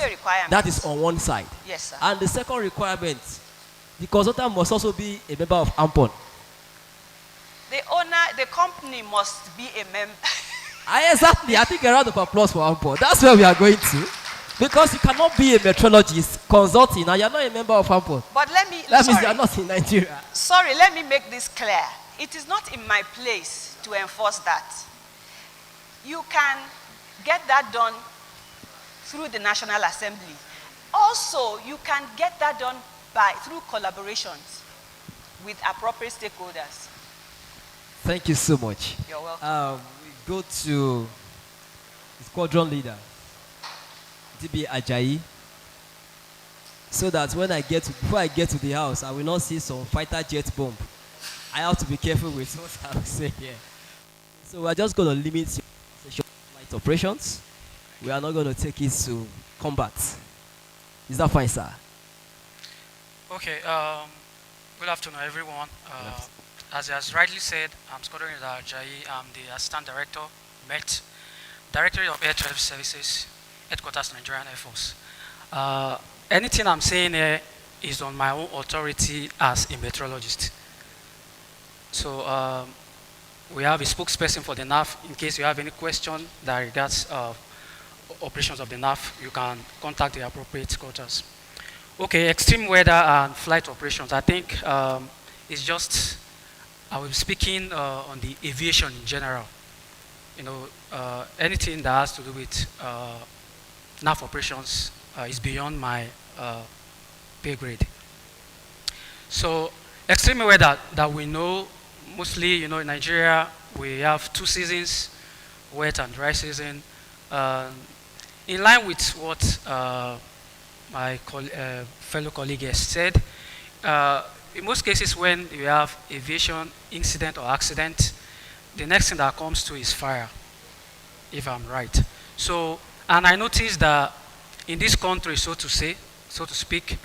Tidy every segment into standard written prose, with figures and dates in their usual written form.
a requirement. That is on one side. Yes, sir. And the second requirement, the consultant must also be a member of AMPON. The owner, the company must be a member. Exactly. I think a round of applause for AMPON. That's where we are going to. Because you cannot be a metrologist consulting and you're not a member of AMPON. But that means you're not in Nigeria. Sorry, let me make this clear. It is not in my place to enforce that. You can get that done through the National Assembly. Also, you can get that done through collaborations with appropriate stakeholders. Thank you so much. You're welcome. We go to the squadron leader, DB Ajayi, so that before I get to the house, I will not see some fighter jet bomb. I have to be careful with what I'm saying here. So we're just going to limit your flight operations. We are not going to take it to combat. Is that fine, sir? Okay. Good afternoon, everyone. As he has rightly said, I'm Squadron Leader Ajayi. I'm the Assistant Director, MET, Directorate of Air Traffic Services, Headquarters, Nigerian Air Force. Anything I'm saying here is on my own authority as a meteorologist. So we have a spokesperson for the NAF. In case you have any question that regards operations of the NAF, you can contact the appropriate quarters. Okay, extreme weather and flight operations. I think it's just, I will be speaking on the aviation in general. You know, anything that has to do with NAF operations is beyond my pay grade. So extreme weather that we know, mostly, you know, in Nigeria, we have 2 seasons, wet and dry season. In line with what my fellow colleague has said, in most cases when you have aviation incident or accident, the next thing that comes to is fire, if I'm right. So, and I noticed that in this country, so to speak,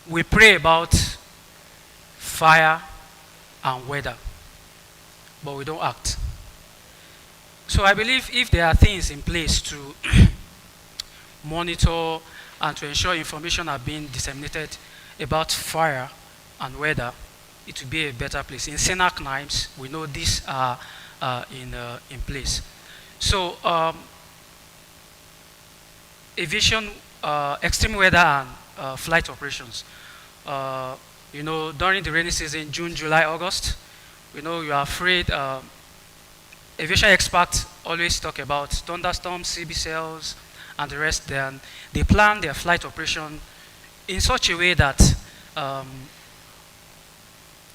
we pray about fire and weather, but we don't act. So I believe if there are things in place to monitor and to ensure information are being disseminated about fire and weather, it will be a better place. In Senac NIMES, we know these are in place. So aviation, extreme weather and flight operations. You know, during the rainy season, June, July, August, you know, you are afraid. Aviation experts always talk about thunderstorms, CB cells, and the rest. Then they plan their flight operation in such a way that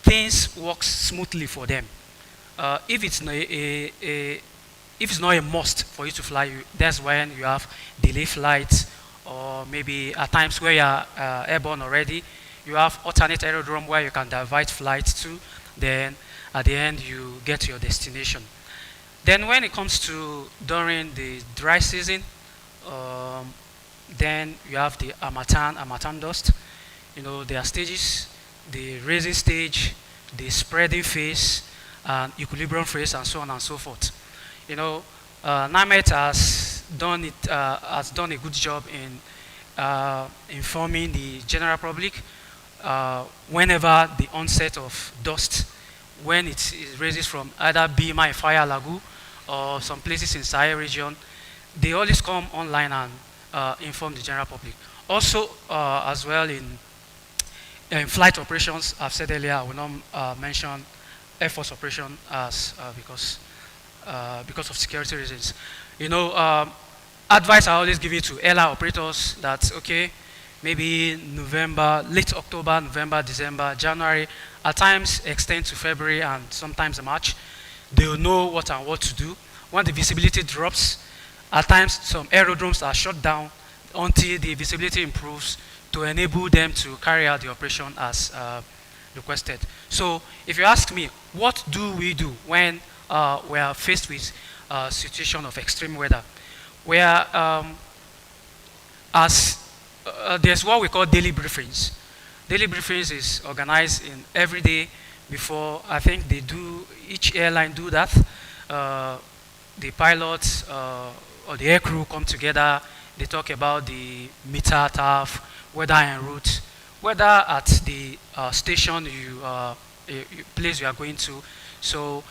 things work smoothly for them. If it's not a must for you to fly, that's when you have delay flights, or maybe at times where you are airborne already, you have alternate aerodrome where you can divert flights to. Then at the end, you get to your destination. Then when it comes to during the dry season, then you have the Harmattan dust. You know, there are stages: the raising stage, the spreading phase, and equilibrium phase, and so on and so forth. You know, NIMET has done a good job in informing the general public whenever the onset of dust, when it raises from either BMI Fire Lagoon or some places in Sahel region, they always come online and inform the general public. Also, as well in flight operations, I've said earlier, I will not mention Air Force operation as because of security reasons. You know, advice I always give it to airline operators that, okay, maybe November, late October, November, December, January, at times extend to February and sometimes March. They will know what to do. When the visibility drops, at times some aerodromes are shut down until the visibility improves to enable them to carry out the operation as requested. So if you ask me, what do we do when we are faced with a situation of extreme weather? There's what we call daily briefings. Daily briefings is organized in every day before. I think each airline do that. The pilots or the air crew come together, they talk about the meter taf, whether en route, whether at the station place you are going to. So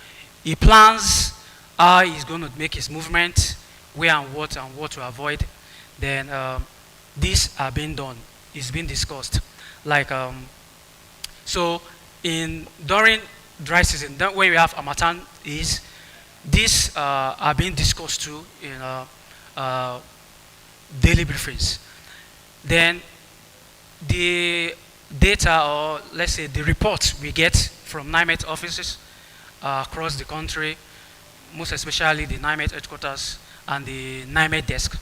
he plans how he's going to make his movement, where and what to avoid. Then these are being done. It's been discussed. Like so, in during dry season, when we have Amatan is these are being discussed too in daily briefings. Then the data, or let's say the reports we get from NIMET offices across the country, most especially the NIMET headquarters and the NIMET desk,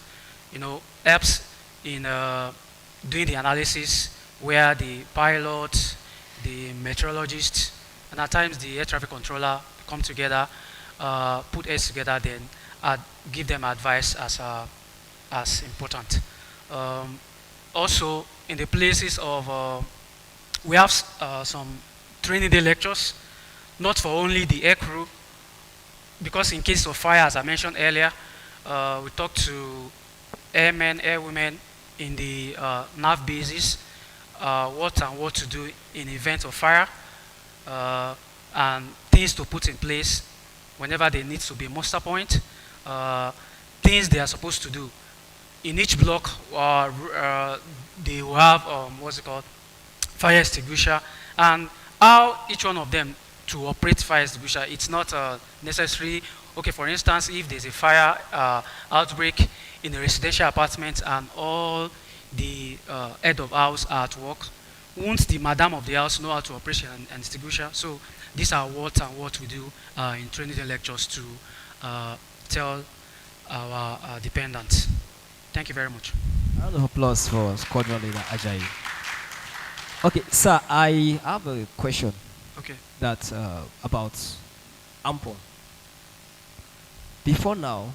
helps in doing the analysis where the pilot, the meteorologist, and at times the air traffic controller come together, put heads together, then give them advice as important. Also, in the places of, we have some training day lectures, not for only the air crew, because in case of fire, as I mentioned earlier, we talk to airmen, airwomen in the nav bases, what to do in event of fire, and things to put in place whenever there needs to be a muster point, things they are supposed to do. In each block, they will have, what's it called, fire extinguisher, and how each one of them to operate fire extinguisher. It's not necessary. Okay, for instance, if there's a fire outbreak in a residential apartment and all the head of house are at work, won't the madam of the house know how to operate an extinguisher? So these are what we do in training lectures to tell our dependents. Thank you very much. A round of applause for Squadron Leader Ajayi. Okay, sir, I have a question. Okay. That about AMPON. Before now,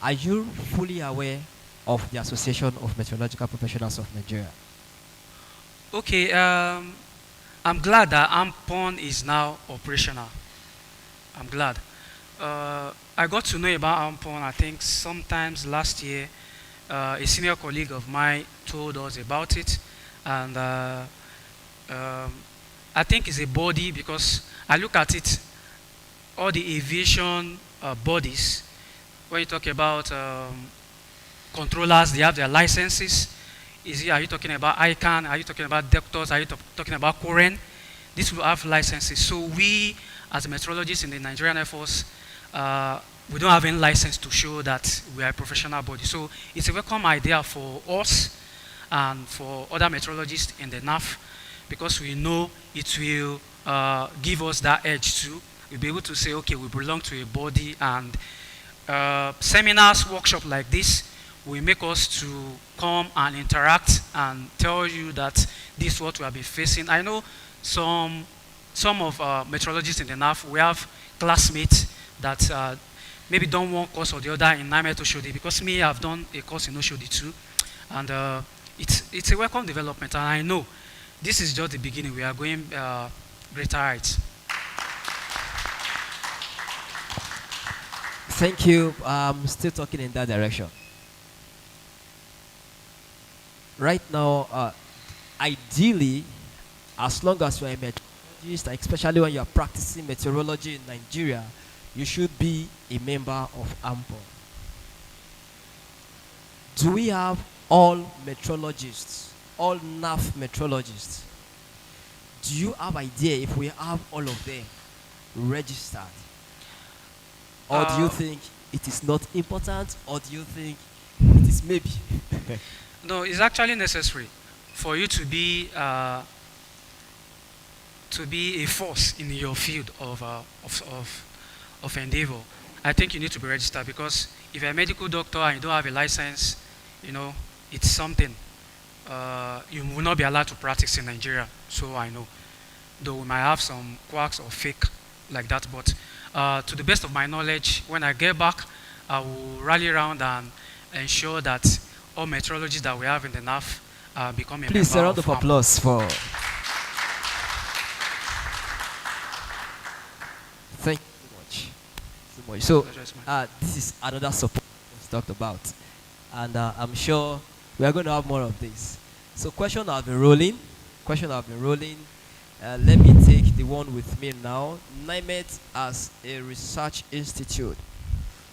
are you fully aware of the Association of Meteorological Professionals of Nigeria? Okay, I'm glad that AMPON is now operational. I'm glad. I got to know about AMPON, I think, sometimes last year. A senior colleague of mine told us about it, and I think it's a body, because I look at it, all the aviation bodies, when you talk about controllers, they have their licenses. Are you talking about ICANN? Are you talking about doctors? Are you talking about Koren? These will have licenses. So we, as meteorologists in the Nigerian Air Force, we don't have any license to show that we are a professional body. So it's a welcome idea for us and for other meteorologists in the NAF, because we know it will give us that edge too. We'll be able to say, okay, we belong to a body, and seminars, workshops like this will make us to come and interact and tell you that this is what we have been facing. I know some of meteorologists in the NAF, we have classmates that maybe done one course or the other in NIMET Oshodi, because me, I've done a course in Oshodi too, and it's a welcome development, and I know this is just the beginning. We are going greater heights. Thank you. I'm still talking in that direction. Right now, ideally, as long as you're a meteorologist, especially when you're practicing meteorology in Nigeria, you should be a member of AMPON. Do we have all meteorologists, all NAF meteorologists? Do you have idea if we have all of them registered? Or do you think it is not important, or do you think it is maybe? No, it's actually necessary for you to be a force in your field of endeavor. I think you need to be registered, because if you're a medical doctor and you don't have a license, it's something. You will not be allowed to practice in Nigeria, so I know. Though we might have some quacks or fake like that, but to the best of my knowledge, when I get back, I will rally around and ensure that all meteorologists that we have in the NAF become a Please, a member round of applause for. Thank you so much. So, this is another support we talked about. and I'm sure we are going to have more of this. So question have been rolling. Question have been rolling. Let me take the one with me now. NIMET as a research institute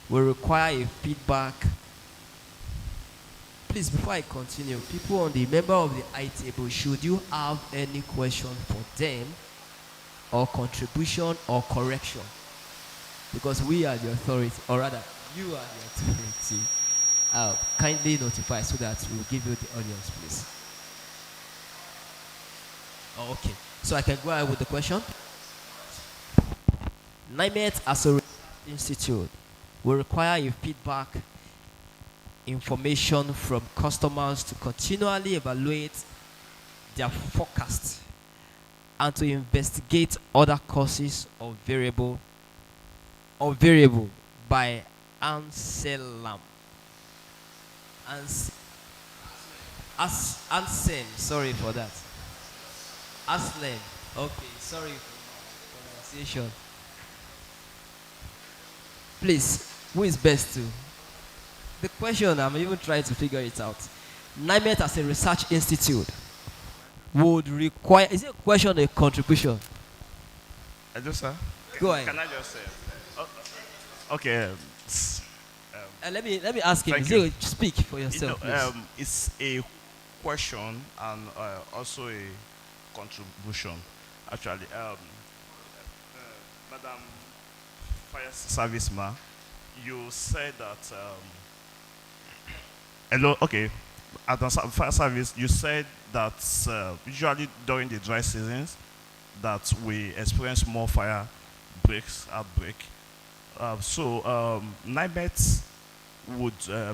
will require a feedback. Please, before I continue, people on the member of the I table, should you have any question for them, or contribution or correction? Because we are the authority, or rather, you are the authority. Kindly notify so that we will give you the audience, please. Oh, okay. So I can go ahead with the question. NIMET as a research institute will require a feedback information from customers to continually evaluate their forecast and to investigate other causes of variable by Anselm. Ansem, sorry for that. Aslen. Okay, sorry for my pronunciation. Please, who is best to? The question, I'm even trying to figure it out. NIMET as a research institute would require, is it a question or a contribution? Hello, sir. Go ahead. Can I just say? Okay. Let me ask him. Thank Is you. it, speak for yourself, please. It's a question and also a contribution, actually. Madam Fire Service Ma, you said that. Hello, okay. At the fire service, you said that usually during the dry seasons, that we experience more fire breaks, outbreak. NIMET would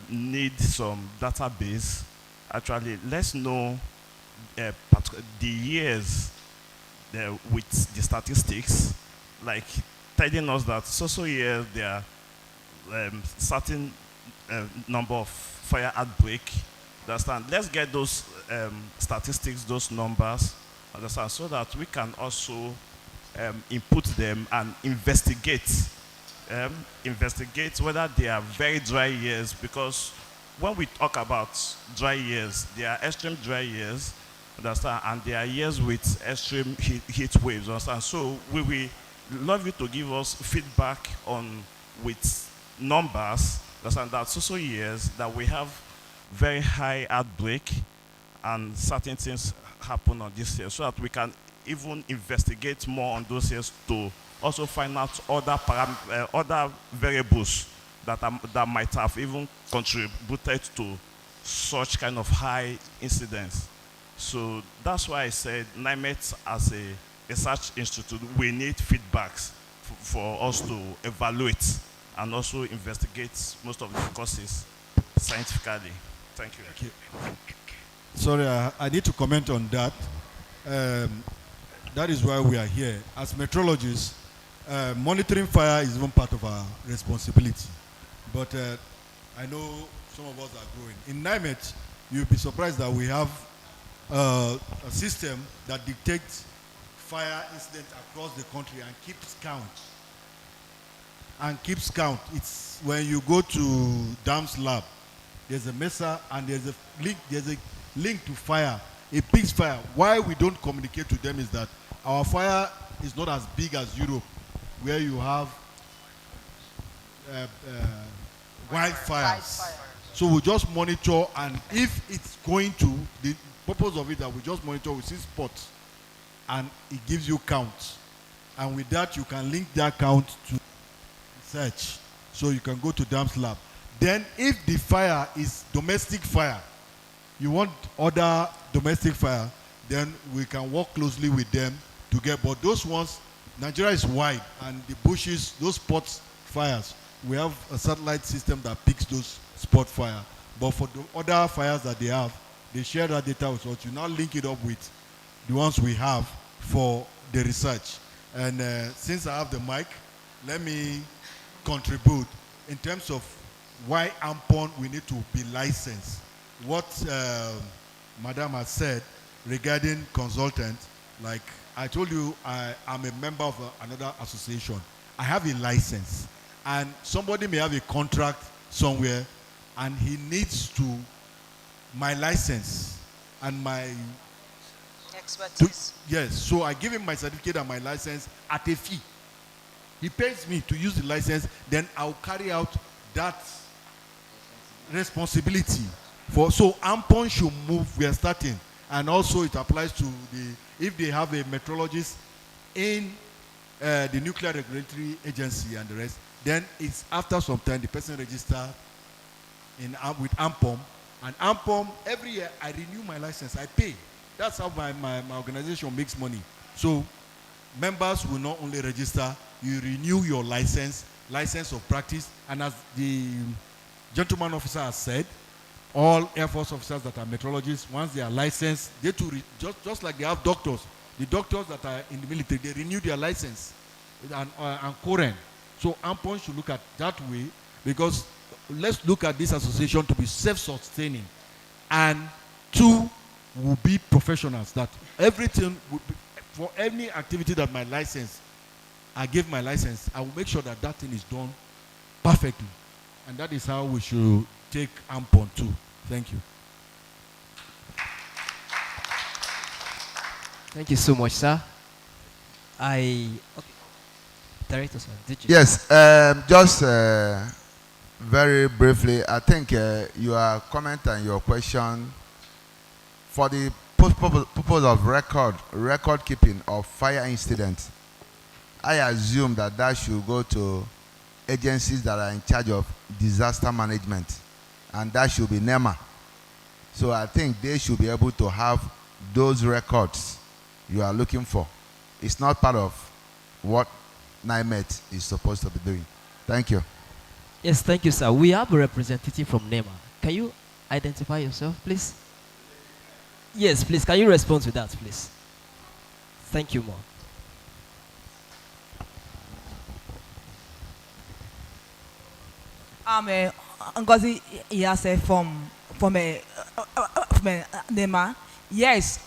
need some database. Actually, let's know the years with the statistics, like telling us that so years there are certain number of fire outbreak. Understand? Let's get those statistics, those numbers. Understand? So that we can also input them and investigate whether they are very dry years, because when we talk about dry years, there are extreme dry years, understand, and there are years with extreme heat waves, understand. So we will love you to give us feedback on with numbers, understand, that so years that we have very high outbreak and certain things happen on this year, so that we can even investigate more on those years to also find out other variables that might have even contributed to such kind of high incidence. So that's why I said NIMET as a research institute, we need feedbacks for us to evaluate and also investigate most of the causes scientifically. Thank you. Okay. Sorry, I need to comment on that. That is why we are here. As meteorologists, monitoring fire is even part of our responsibility. But I know some of us are growing. In NIMET, you'll be surprised that we have a system that detects fire incidents across the country and keeps count. It's when you go to DAM's lab, there's a MESA and there's a link to fire, a pig's fire. Why we don't communicate to them is that our fire is not as big as Europe, where you have wildfires. So we just monitor, and if it's going to, the purpose of it that we just monitor, we see spots, and it gives you count. And with that, you can link that count to research. So you can go to DAM's lab. Then if the fire is domestic fire, you want other domestic fire, then we can work closely with them to get, but those ones, Nigeria is wide, and the bushes, those spot fires, we have a satellite system that picks those spot fire. But for the other fires that they have, they share that data with us. You now link it up with the ones we have for the research. And since I have the mic, let me contribute in terms of why AMPON we need to be licensed. What Madam has said regarding consultants, like I told you, I am a member of another association. I have a license, and somebody may have a contract somewhere, and he needs to my license and my Expertise. yes. So I give him my certificate and my license at a fee. He pays me to use the license, then I'll carry out that responsibility. So Ampon should move, we are starting. And also it applies to if they have a metrologist in the Nuclear Regulatory Agency and the rest, then it's after some time the person register with Ampom. And Ampom, every year I renew my license, I pay. That's how my organization makes money. So members will not only register, you renew your license of practice, and as the gentleman officer has said, all Air Force officers that are metrologists, once they are licensed, they too, just like they have doctors, the doctors that are in the military, they renew their license and current. So Ampon should look at that way, because let's look at this association to be self-sustaining, and two will be professionals, that everything will be, for any activity that my license, I give my license, I will make sure that that thing is done perfectly. And that is how we should take Ampon too. Thank you. Thank you so much, sir. Okay. Director, sir, did you? Yes, just very briefly, I think your comment and your question, for the purpose of record keeping of fire incidents, I assume that should go to agencies that are in charge of disaster management, and that should be NEMA. So I think they should be able to have those records you are looking for. It's not part of what NIMET is supposed to be doing. Thank you. Yes, thank you, sir. We have a representative from NEMA. Can you identify yourself, please? Yes, please. Can you respond to that, please? Thank you, ma'am. Ngozi Iyase from NEMA. Yes,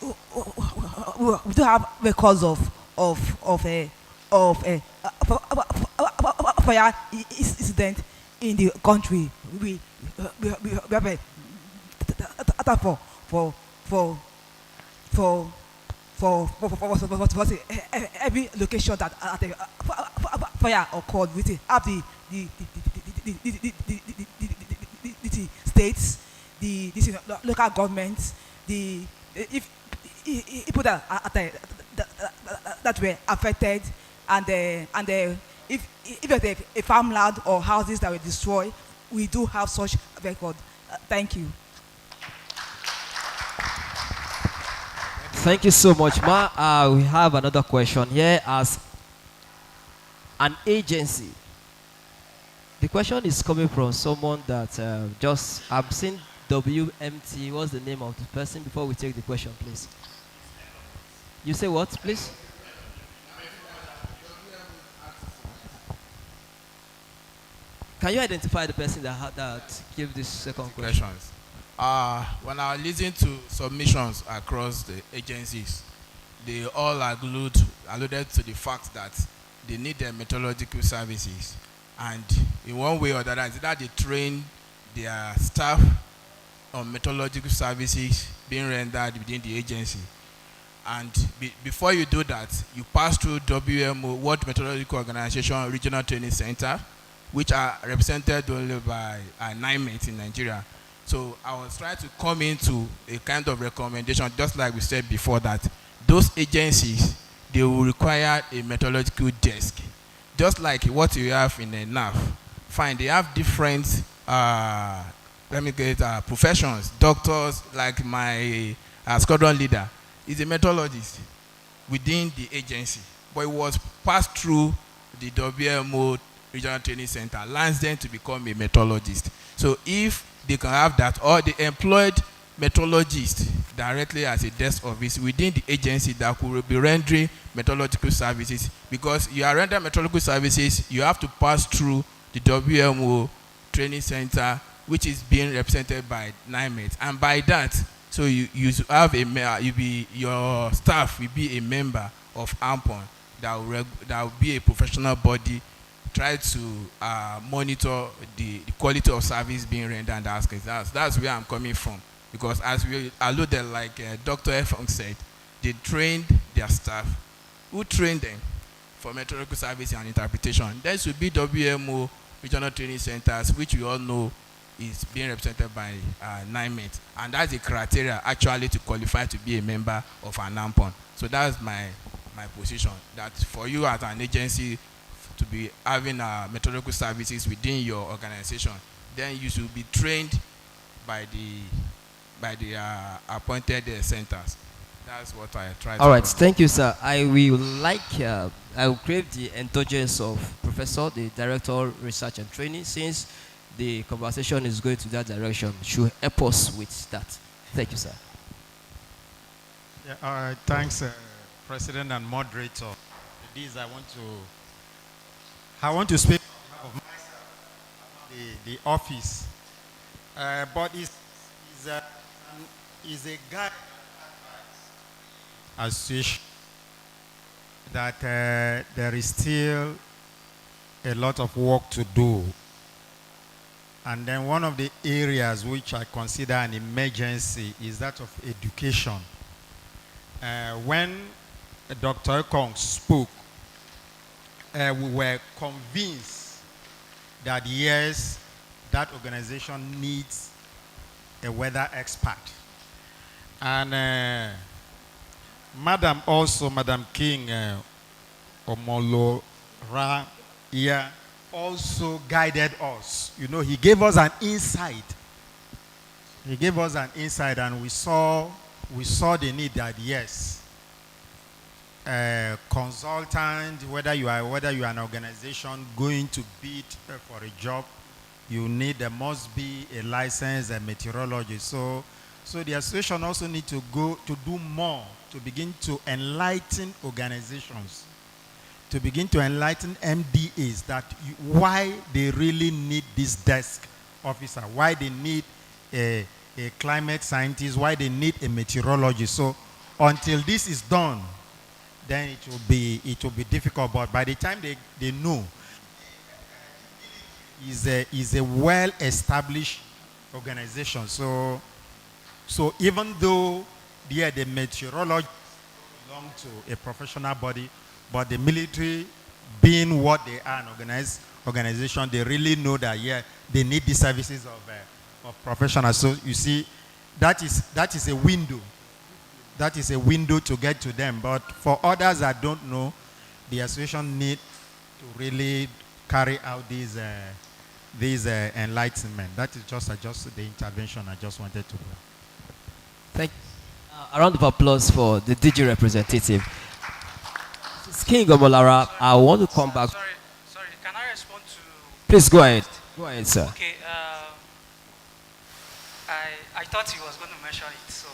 we do have records of fire incident in the country. We have a data for every location that fire occurred. We have the states, the local governments, if people that were affected, and if there's a farmland or houses that were destroyed, we do have such record. Thank you. Thank you so much, ma. We have another question here. As an agency, the question is coming from someone that I've seen WMT. What's the name of the person? Before we take the question, please. You say what, please? Can you identify the person that gave this second question? Questions. When I listen to submissions across the agencies, they all alluded to the fact that they need their meteorological services, and in one way or the other, that they train their staff on meteorological services being rendered within the agency. And before you do that, you pass through WMO, World Meteorological Organization Regional Training Center, which are represented only by NIMET in Nigeria. So I was trying to come into a kind of recommendation, just like we said before, that those agencies, they will require a meteorological desk, just like what you have in a NAF. Fine, they have different professions. Doctors, like my squadron leader, is a meteorologist within the agency, but it was passed through the WMO Regional Training Center, lands them to become a meteorologist. So if they can have that, or they employed meteorologists directly as a desk office within the agency that could be rendering meteorological services, because you are rendering meteorological services, you have to pass through the WMO Training Center, which is being represented by NIMET, and by that, so you have your staff will be a member of AMPON that will be a professional body try to monitor the quality of service being rendered and that's where I'm coming from. Because as we alluded, like Dr. Efong said, they trained their staff. Who trained them for meteorological service and interpretation? There should be WMO, regional training centers, which we all know is being represented by NIMET. And that's the criteria actually to qualify to be a member of an AMPON. So that's my position, that for you as an agency to be having meteorological services within your organization, then you should be trained by the appointed centers. That's what I try to All right, do. thank you, sir. I will crave the indulgence of Professor, the Director of Research and Training, since the conversation is going to that direction, should help us with that. Thank you, sir. Yeah, all right, thanks, President and Moderator. This I want to speak on behalf of myself, the office, but is a guide association that there is still a lot of work to do. And then one of the areas which I consider an emergency is that of education. When Dr. Ekong spoke, we were convinced that yes, that organization needs a weather expert. And Madam King Omolora here also guided us. You know, he gave us an insight. He gave us an insight, and we saw the need that yes, consultant, whether you are an organization going to bid for a job, there must be a license, a meteorologist. So the association also need to do more to begin to enlighten organizations, to begin to enlighten MDAs why they really need this desk officer, why they need a climate scientist, why they need a meteorologist. So until this is done, then it will be difficult. But by the time they know, is a well-established organization. So even though the meteorology belong to a professional body, but the military, being what they are, an organized organization, they really know that they need the services of professionals. So you see, that is a window. That is a window to get to them. But for others that don't know, the association need to really carry out these enlightenment. That is just the intervention I just wanted to do. Thank you. A round of applause for the DG representative. King Omolara, I want to come back. Sorry, can I respond to... Please go ahead. Go ahead, sir. Okay, I thought he was going to mention it. So,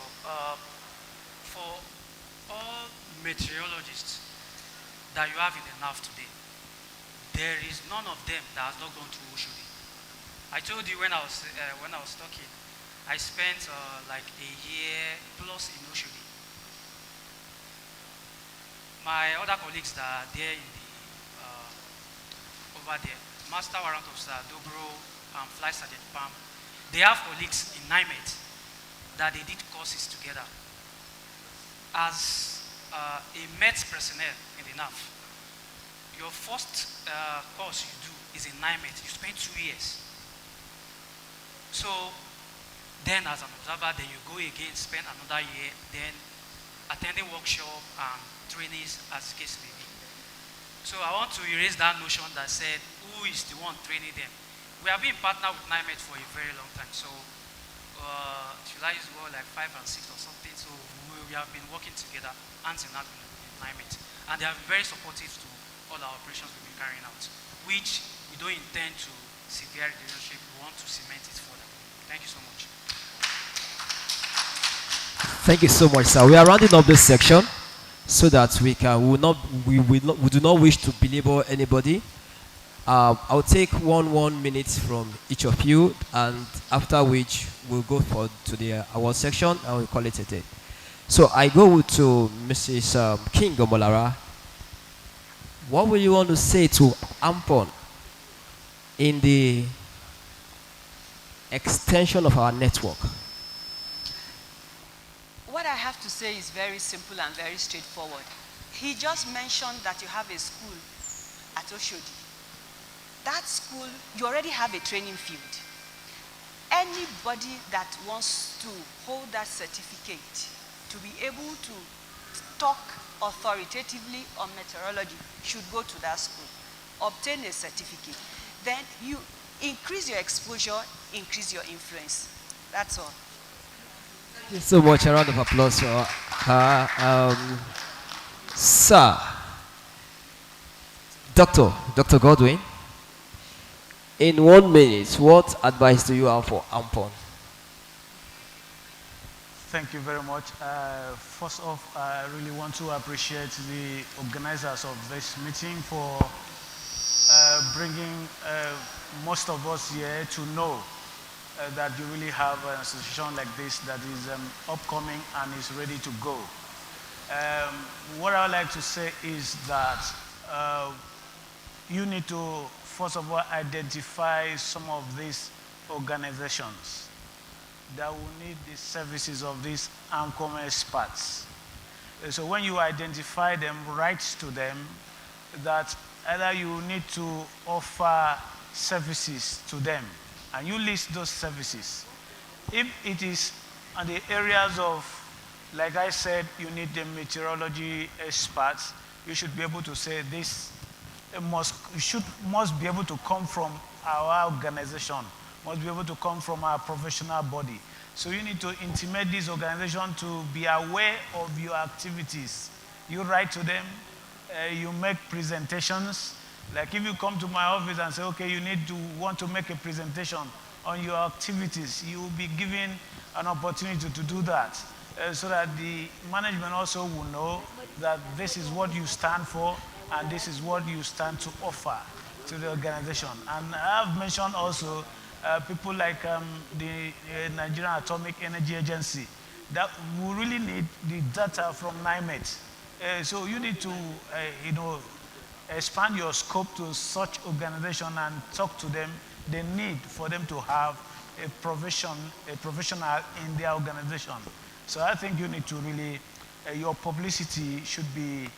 for all meteorologists that you have in the NAV today, there is none of them that has not gone to Oshodi. I told you when I was talking, I spent like a year plus in Oshodi. My other colleagues that are there in the over there, Master Warrant Officer Dobro and Flight Sergeant Pam, they have colleagues in NIMET that they did courses together. As a MET personnel in the NAV, your first course you do is in NIMET. You spend 2 years. So then as an observer, then you go again, spend another year, then attending workshop and trainings as the case may be. So I want to erase that notion that said, who is the one training them? We have been partnered with NIMET for a very long time. So July is more like 5 and 6 or something. So we have been working together, hands in hand with NIMET. And they have been very supportive to all our operations we've been carrying out, which we don't intend to sever the relationship. We want to cement it further. Thank you so much. Thank you so much, sir. We are rounding up this section so that we do not wish to belabor anybody. I'll take 1 minute from each of you, and after which we'll go to the award section and we'll call it a day. So I go to Mrs. King Omolara. What will you want to say to AMPON in the extension of our network. What I have to say is very simple and very straightforward. He just mentioned that you have a school at Oshodi. That school, you already have a training field. Anybody that wants to hold that certificate to be able to talk authoritatively on meteorology should go to that school, obtain a certificate. Then you increase your exposure, increase your influence. That's all. Thank you so much. A round of applause for her. Sir, Dr. Godwin, in 1 minute, what advice do you have for Ampon? Thank you very much. First off, I really want to appreciate the organizers of this meeting for bringing most of us here to know that you really have an association like this that is upcoming and is ready to go. What I would like to say is that you need to, first of all, identify some of these organizations that will need the services of these AMCOM experts. So when you identify them, write to them that either you need to offer services to them, and you list those services. If it is in the areas of, like I said, you need the meteorology experts, you should be able to say this must be able to come from our organization, must be able to come from our professional body. So you need to intimate this organization to be aware of your activities. You write to them, you make presentations. Like if you come to my office and say, okay, you want to make a presentation on your activities, you will be given an opportunity to do that. So that the management also will know that this is what you stand for and this is what you stand to offer to the organization. And I have mentioned also people like the Nigerian Atomic Energy Agency that will really need the data from NIMET. So you need to, expand your scope to such organization and talk to them. The need for them to have a professional in their organization. So I think you need to really, your publicity should be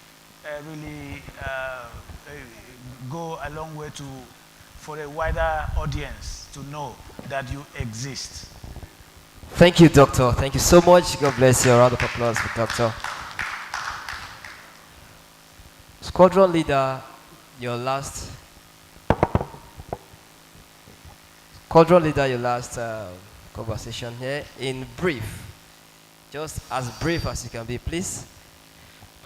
really go a long way for a wider audience to know that you exist. Thank you, Doctor. Thank you so much. God bless you. A round of applause for Doctor. Squadron leader, your last conversation here in brief. Just as brief as you can be, please.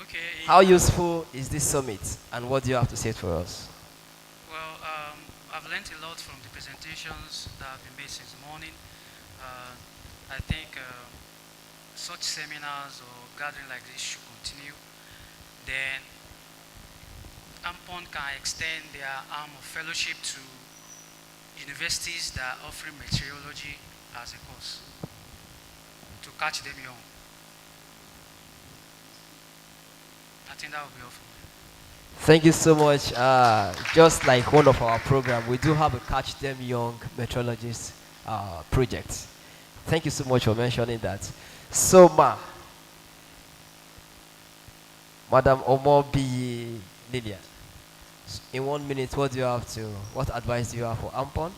Okay. How useful is this summit, and what do you have to say for us? Well, I've learned a lot from the presentations that have been made since morning. I think such seminars or gathering like this should continue. Then AMPON can extend their arm of fellowship to universities that are offering meteorology as a course to catch them young. I think that will be all for me. Thank you so much. Just like one of our programs, we do have a Catch Them Young Meteorologist project. Thank you so much for mentioning that. So, Madam Omobi Lillian, in 1 minute, what advice do you have for AMPON?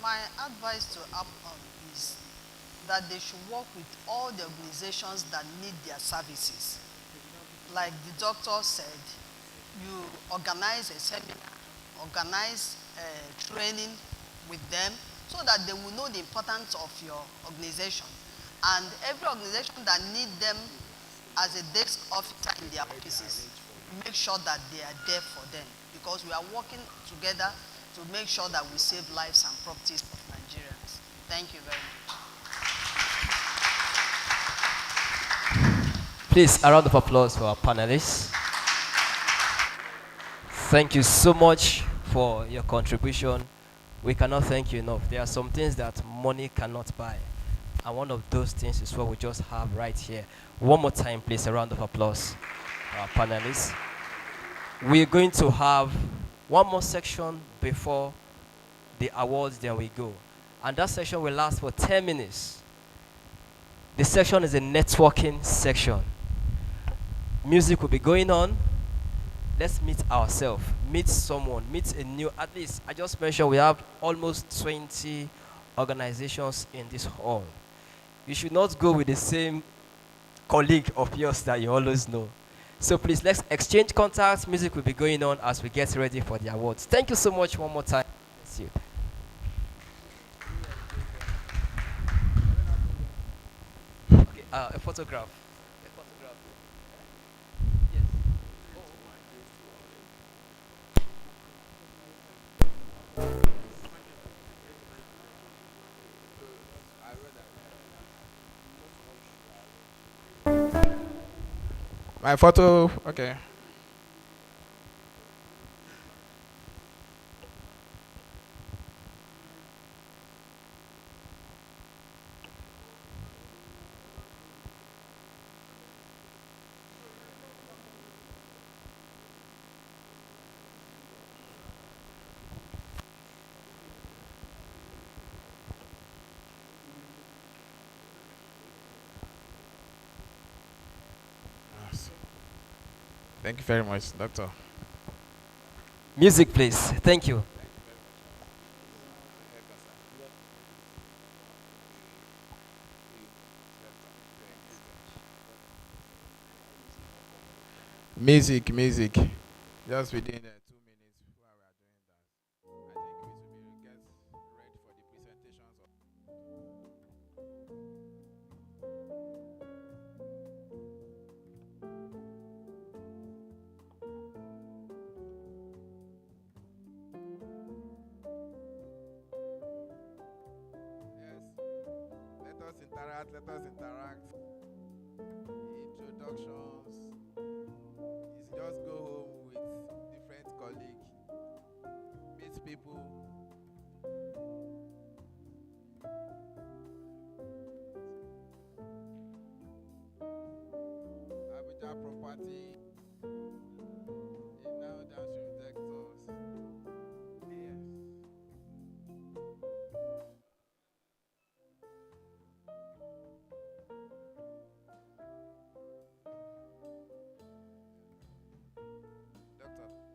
My advice to AMPON is that they should work with all the organizations that need their services. Like the doctor said, you organize a seminar, organize a training with them so that they will know the importance of your organization. And every organization that need them as a desk officer in their offices, make sure that they are there for them, because we are working together to make sure that we save lives and properties of Nigerians. Thank you very much. Please, a round of applause for our panelists. Thank you so much for your contribution. We cannot thank you enough. There are some things that money cannot buy. And one of those things is what we just have right here. One more time, please, a round of applause for our panelists. We're going to have one more section before the awards, then we go. And that session will last for 10 minutes. The section is a networking section. Music will be going on. Let's meet ourselves, meet someone, meet a new, at least, I just mentioned we have almost 20 organizations in this hall. You should not go with the same colleague of yours that you always know. So please, let's exchange contacts. Music will be going on as we get ready for the awards. Thank you so much one more time. See you. Okay, a photograph. A photograph. Yes. My photo, okay. Yes. Thank you very much, Doctor. Music, please. Thank you. Music, music. Just within 2 minutes while we are doing that. I think we should get ready for the presentations of yes. Let us interact, let us interact. Introductions. Is just go home with different colleagues, meet people. Abuja property, in now downstream sectors. Yes. Doctor, thank you very much. Can I have the mic?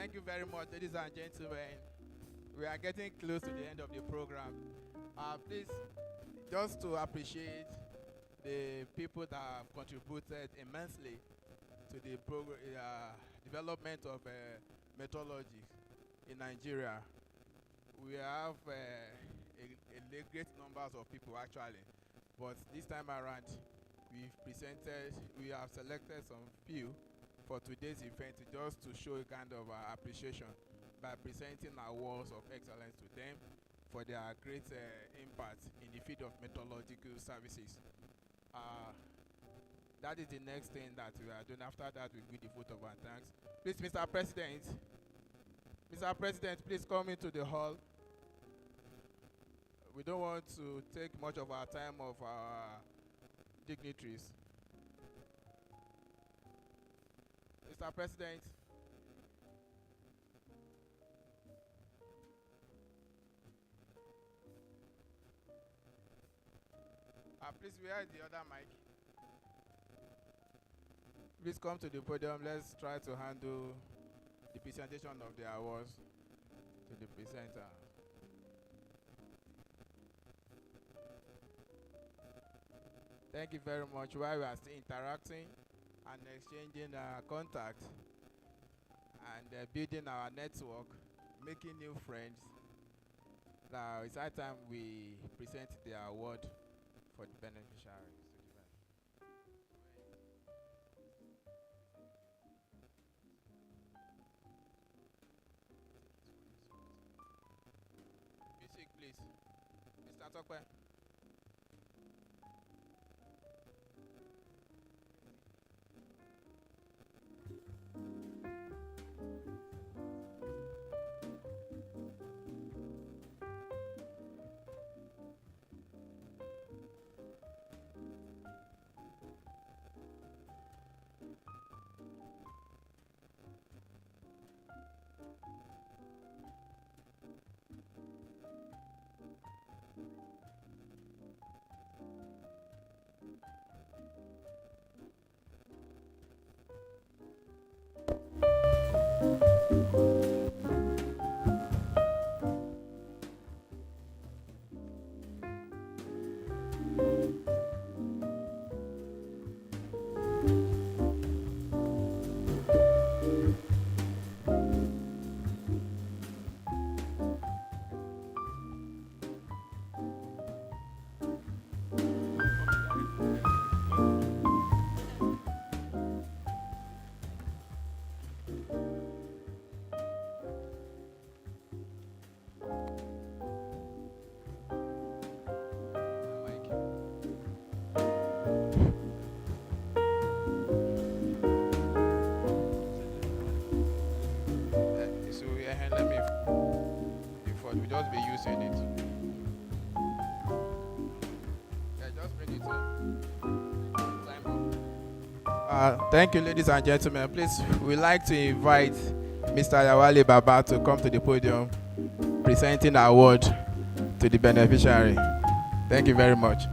Thank you very much, ladies and gentlemen. We are getting close to the end of the program. Please, just to appreciate the people that have contributed immensely to the development of meteorology in Nigeria. We have a great numbers of people actually, but this time around, we have selected some few for today's event just to show a kind of appreciation by presenting awards of excellence to them for their great impact in the field of meteorological services. That is the next thing that we are doing. After that, we'll give the vote of our thanks. Please, Mr. President, please come into the hall. We don't want to take much of our time of our dignitaries. Mr. President. Please, where is the other mic? Please come to the podium. Let's try to handle the presentation of the awards to the presenter. Thank you very much. While we are still interacting and exchanging contact and building our network, making new friends, now it's high time we present the award for the beneficiaries. Music, please. Mr. Tokwe. Let me, before we just be using it. Yeah, just bring it time up. Thank you, ladies and gentlemen. Please, we'd like to invite Mr. Yawale Baba to come to the podium, presenting an award to the beneficiary. Thank you very much.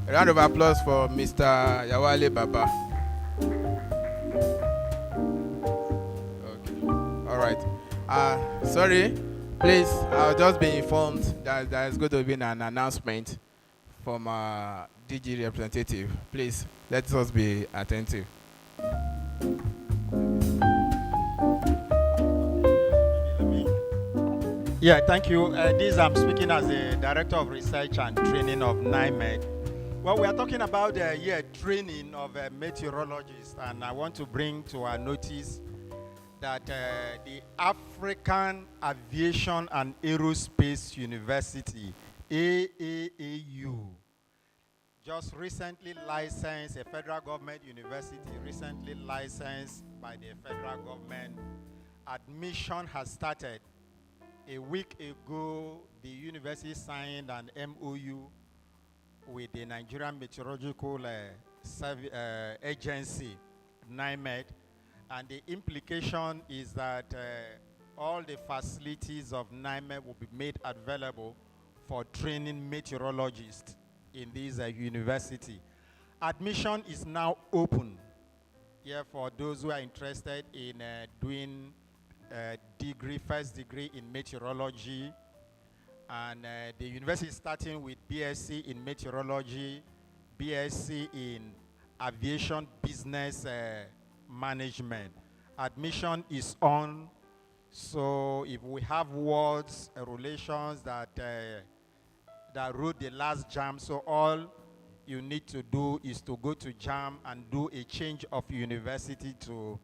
Round of applause for Mr. Yawale Baba. Okay. All right. Sorry, please, I'll just be informed that there is going to be an announcement from our DG representative. Please, let us be attentive. Yeah, thank you. I'm speaking as the Director of Research and Training of NIMED. Well, we are talking about the training of meteorologists, and I want to bring to our notice that the African Aviation and Aerospace University, AAAU, just recently licensed, a federal government university, recently licensed by the federal government. Admission has started. A week ago, the university signed an MOU with the Nigerian Meteorological Agency, NIMED, and the implication is that all the facilities of NIMED will be made available for training meteorologists in this university. Admission is now open here for those who are interested in doing first degree in meteorology. And the university is starting with BSc in meteorology, BSc in aviation business management. Admission is on. So if we have wards, relations that wrote the last JAM, so all you need to do is to go to JAM and do a change of university to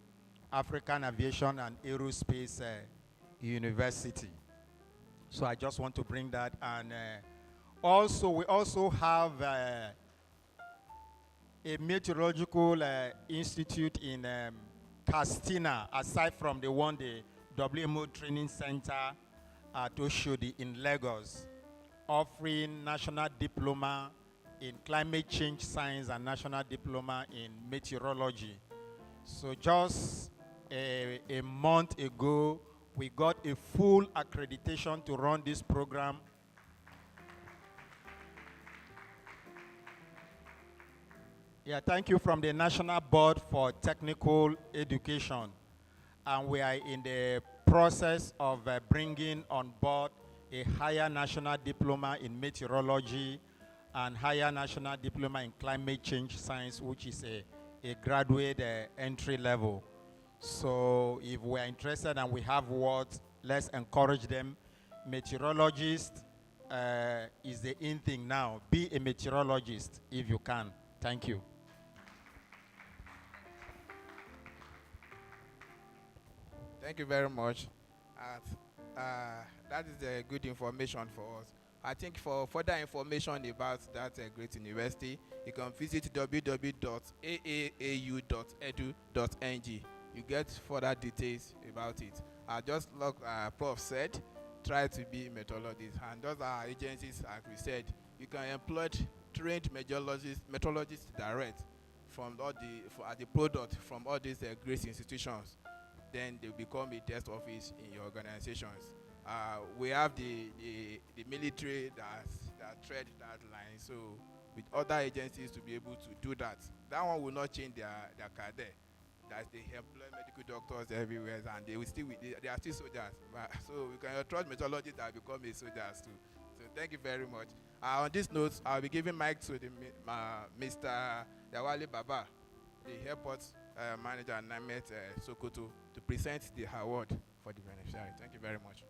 African Aviation and Aerospace University. So I just want to bring that. And also, we also have a meteorological institute in Castina, aside from the one, the WMO Training Center at Oshodi in Lagos, offering national diploma in climate change science and national diploma in meteorology. So just a month ago, we got a full accreditation to run this program. Yeah, thank you from the National Board for Technical Education. And we are in the process of bringing on board a higher national diploma in meteorology and higher national diploma in climate change science, which is a graduate entry level. So if we're interested and we have words, let's encourage them. Meteorologist is the in thing now. Be a meteorologist if you can. Thank you. Thank you very much. That is good information for us. I think for further information about that great university, you can visit www.aau.edu.ng. You get further details about it. Just like Prof said, try to be a meteorologist. And those are agencies, like we said, you can employ trained meteorologists direct from all the product from all these great institutions. Then they become a test office in your organizations. We have the military that tread that line, so with other agencies to be able to do that. That one will not change their career. That they employ medical doctors everywhere, and they will they are still soldiers. So we can trust meteorologists that become a soldiers too. So thank you very much. On this note, I'll be giving mic to Mr. Yawali Baba, the airport manager and Namet Sokoto, to present the award for the beneficiary. Thank you very much.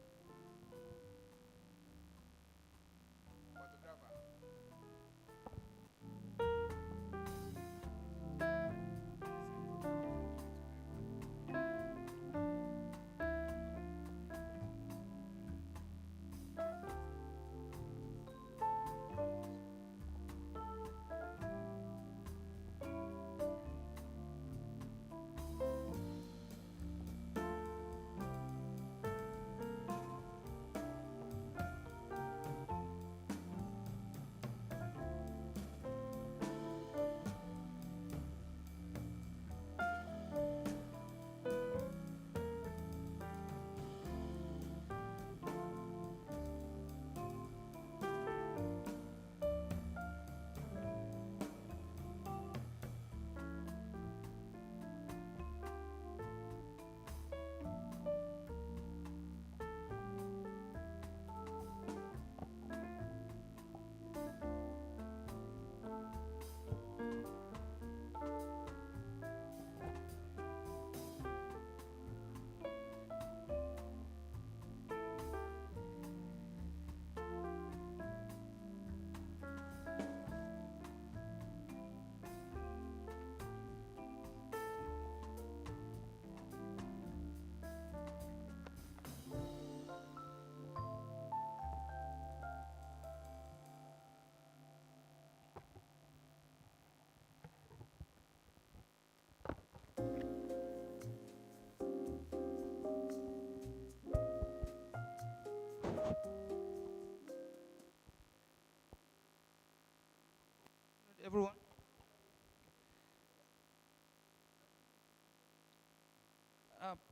Everyone.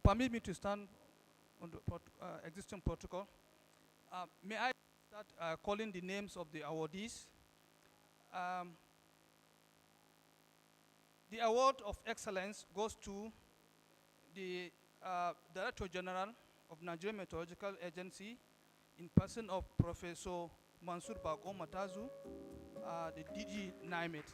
Permit me to stand on the existing protocol. May I start calling the names of the awardees. The award of excellence goes to the Director General of Nigerian Meteorological Agency in person of Professor Mansur Bago Matazu, the DG NIMET.